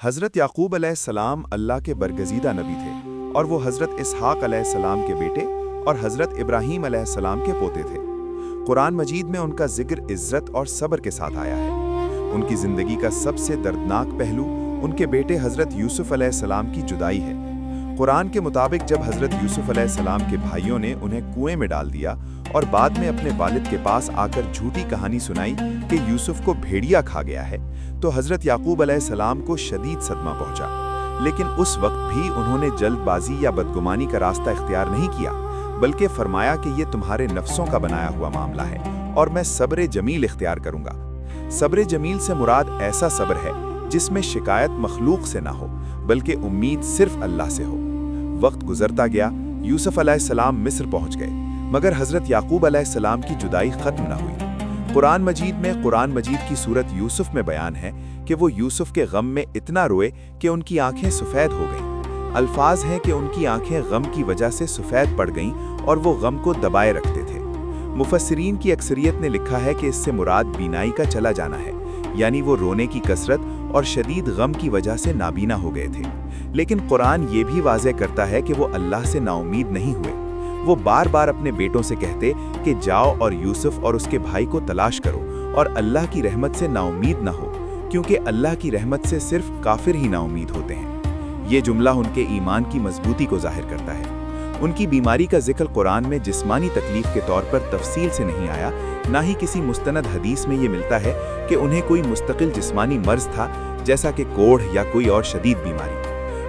حضرت یعقوب علیہ السلام اللہ کے برگزیدہ نبی تھے اور وہ حضرت اسحاق علیہ السلام کے بیٹے اور حضرت ابراہیم علیہ السلام کے پوتے تھے۔ قرآن مجید میں ان کا ذکر عزت اور صبر کے ساتھ آیا ہے۔ ان کی زندگی کا سب سے دردناک پہلو ان کے بیٹے حضرت یوسف علیہ السلام کی جدائی ہے۔ قرآن کے مطابق جب حضرت یوسف علیہ السلام کے بھائیوں نے انہیں کنویں میں ڈال دیا اور بعد میں اپنے والد کے پاس آ کر جھوٹی کہانی سنائی کہ یوسف کو بھیڑیا کھا گیا ہے، تو حضرت یعقوب علیہ السلام کو شدید صدمہ پہنچا۔ لیکن اس وقت بھی انہوں نے جلد بازی یا بدگمانی کا راستہ اختیار نہیں کیا، بلکہ فرمایا کہ یہ تمہارے نفسوں کا بنایا ہوا معاملہ ہے اور میں صبر جمیل اختیار کروں گا۔ صبر جمیل سے مراد ایسا صبر ہے جس میں شکایت مخلوق سے نہ ہو بلکہ امید صرف اللہ سے ہو۔ وقت گزرتا گیا، یوسف علیہ السلام مصر پہنچ گئے، مگر حضرت یعقوب علیہ السلام کی جدائی ختم نہ ہوئی۔ قرآن مجید کی سورت یوسف میں بیان ہے کہ وہ یوسف کے غم میں اتنا روئے کہ ان کی آنکھیں سفید ہو گئیں۔ الفاظ ہیں کہ ان کی آنکھیں غم کی وجہ سے سفید پڑ گئیں اور وہ غم کو دبائے رکھتے تھے۔ مفسرین کی اکثریت نے لکھا ہے کہ اس سے مراد بینائی کا چلا جانا ہے، یعنی وہ رونے کی کثرت اور شدید غم کی وجہ سے نابینا ہو گئے تھے۔ لیکن قرآن یہ بھی واضح کرتا ہے کہ وہ اللہ سے نا امید نہیں ہوئے۔ وہ بار بار اپنے بیٹوں سے کہتے کہ جاؤ اور یوسف اور اس کے بھائی کو تلاش کرو اور اللہ کی رحمت سے نا امید نہ ہو، کیونکہ اللہ کی رحمت سے صرف کافر ہی نا امید ہوتے ہیں۔ یہ جملہ ان کے ایمان کی مضبوطی کو ظاہر کرتا ہے۔ ان کی بیماری کا ذکر قرآن میں جسمانی تکلیف کے طور پر تفصیل سے نہیں آیا، نہ ہی کسی مستند حدیث میں یہ ملتا ہے کہ انہیں کوئی مستقل جسمانی مرض تھا جیسا کہ کوڑھ یا کوئی اور شدید بیماری۔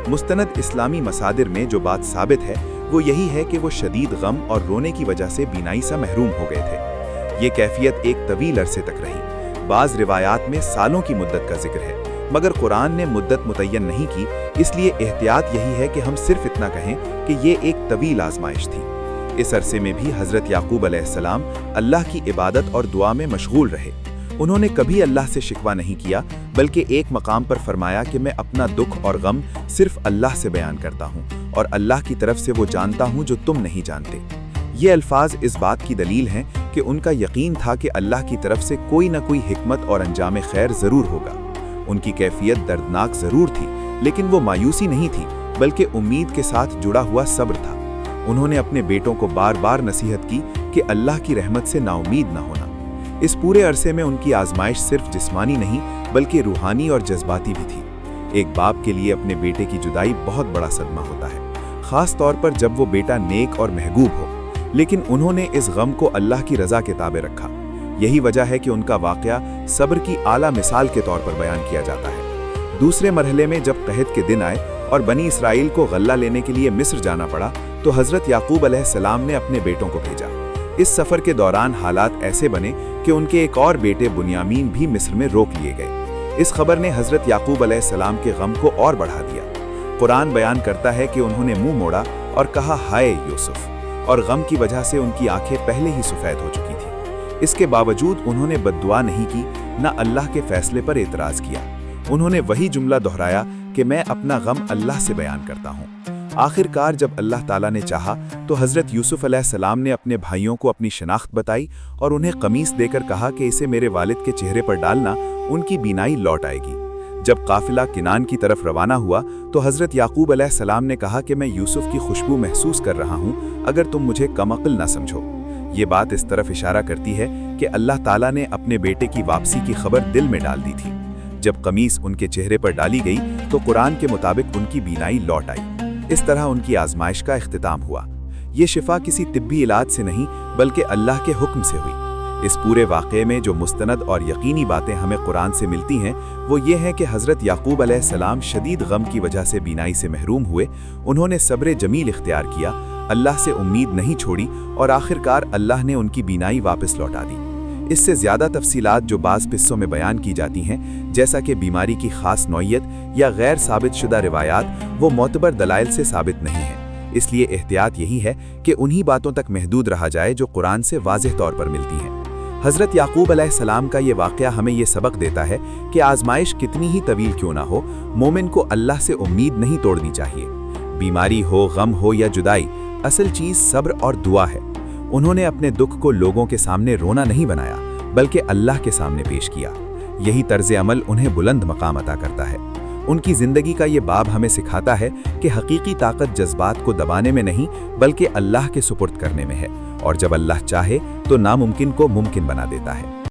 مستند اسلامی مصادر میں جو بات ثابت ہے وہ یہی ہے کہ وہ شدید غم اور رونے کی وجہ سے بینائی سے محروم ہو گئے تھے۔ یہ کیفیت ایک طویل عرصے تک رہی۔ بعض روایات میں سالوں کی مدت کا ذکر ہے، مگر قرآن نے مدت متعین نہیں کی، اس لیے احتیاط یہی ہے کہ ہم صرف اتنا کہیں کہ یہ ایک طویل آزمائش تھی۔ اس عرصے میں بھی حضرت یعقوب علیہ السلام اللہ کی عبادت اور دعا میں مشغول رہے۔ انہوں نے کبھی اللہ سے شکوہ نہیں کیا، بلکہ ایک مقام پر فرمایا کہ میں اپنا دکھ اور غم صرف اللہ سے بیان کرتا ہوں اور اللہ کی طرف سے وہ جانتا ہوں جو تم نہیں جانتے۔ یہ الفاظ اس بات کی دلیل ہیں کہ ان کا یقین تھا کہ اللہ کی طرف سے کوئی نہ کوئی حکمت اور انجام خیر ضرور ہوگا۔ ان کی کیفیت دردناک ضرور تھی، لیکن وہ مایوسی نہیں تھی بلکہ امید کے ساتھ جڑا ہوا صبر تھا۔ انہوں نے اپنے بیٹوں کو بار بار نصیحت کی کہ اللہ کی رحمت سے نا امید نہ ہونا۔ اس پورے عرصے میں ان کی آزمائش صرف جسمانی نہیں بلکہ روحانی اور جذباتی بھی تھی۔ ایک باپ کے لیے اپنے بیٹے کی جدائی بہت بڑا صدمہ ہوتا ہے، خاص طور پر جب وہ بیٹا نیک اور محبوب ہو، لیکن انہوں نے اس غم کو اللہ کی رضا کے تابع رکھا۔ یہی وجہ ہے کہ ان کا واقعہ صبر کی اعلیٰ مثال کے طور پر بیان کیا جاتا ہے۔ دوسرے مرحلے میں جب قحط کے دن آئے اور بنی اسرائیل کو غلہ لینے کے لیے مصر جانا پڑا تو حضرت یعقوب علیہ السلام نے اپنے بیٹوں کو بھیجا۔ اس سفر کے دوران حالات ایسے بنے کہ ان کے ایک اور بیٹے بنیامین بھی مصر میں روک لیے گئے۔ اس خبر نے حضرت یعقوب علیہ السلام کے غم کو اور بڑھا دیا۔ قرآن بیان کرتا ہے کہ انہوں نے منہ موڑا اور کہا ہائے یوسف، اور غم کی وجہ سے ان کی آنکھیں پہلے ہی سفید ہو چکی تھیں۔ اس کے باوجود انہوں نے بد دعا نہیں کی، نہ اللہ کے فیصلے پر اعتراض کیا۔ انہوں نے وہی جملہ دہرایا کہ میں اپنا غم اللہ سے بیان کرتا ہوں۔ آخر کار جب اللہ تعالیٰ نے چاہا تو حضرت یوسف علیہ السلام نے اپنے بھائیوں کو اپنی شناخت بتائی اور انہیں قمیص دے کر کہا کہ اسے میرے والد کے چہرے پر ڈالنا، ان کی بینائی لوٹ آئے گی۔ جب قافلہ کنان کی طرف روانہ ہوا تو حضرت یعقوب علیہ السلام نے کہا کہ میں یوسف کی خوشبو محسوس کر رہا ہوں، اگر تم مجھے کم عقل نہ سمجھو۔ یہ بات اس طرف اشارہ کرتی ہے کہ اللہ تعالیٰ نے اپنے بیٹے کی واپسی کی خبر دل میں ڈال دی تھی۔ جب قمیص ان کے چہرے پر ڈالی گئی تو قرآن کے مطابق ان کی بینائی لوٹ آئی۔ اس طرح ان کی آزمائش کا اختتام ہوا۔ یہ شفا کسی طبی علاج سے نہیں بلکہ اللہ کے حکم سے ہوئی۔ اس پورے واقعے میں جو مستند اور یقینی باتیں ہمیں قرآن سے ملتی ہیں وہ یہ ہے کہ حضرت یعقوب علیہ السلام شدید غم کی وجہ سے بینائی سے محروم ہوئے، انہوں نے صبر جمیل اختیار کیا، اللہ سے امید نہیں چھوڑی اور آخر کار اللہ نے ان کی بینائی واپس لوٹا دی۔ اس سے زیادہ تفصیلات جو بعض قصوں میں بیان کی جاتی ہیں، جیسا کہ بیماری کی خاص نوعیت یا غیر ثابت شدہ روایات، وہ معتبر دلائل سے ثابت نہیں ہیں۔ اس لیے احتیاط یہی ہے کہ انہی باتوں تک محدود رہا جائے جو قرآن سے واضح طور پر ملتی ہیں۔ حضرت یعقوب علیہ السلام کا یہ واقعہ ہمیں یہ سبق دیتا ہے کہ آزمائش کتنی ہی طویل کیوں نہ ہو، مومن کو اللہ سے امید نہیں توڑنی چاہیے۔ بیماری ہو، غم ہو یا جدائی، اصل چیز صبر اور دعا ہے۔ انہوں نے اپنے دکھ کو لوگوں کے سامنے رونا نہیں بنایا بلکہ اللہ کے سامنے پیش کیا۔ یہی طرز عمل انہیں بلند مقام عطا کرتا ہے۔ ان کی زندگی کا یہ باب ہمیں سکھاتا ہے کہ حقیقی طاقت جذبات کو دبانے میں نہیں بلکہ اللہ کے سپرد کرنے میں ہے، اور جب اللہ چاہے تو ناممکن کو ممکن بنا دیتا ہے۔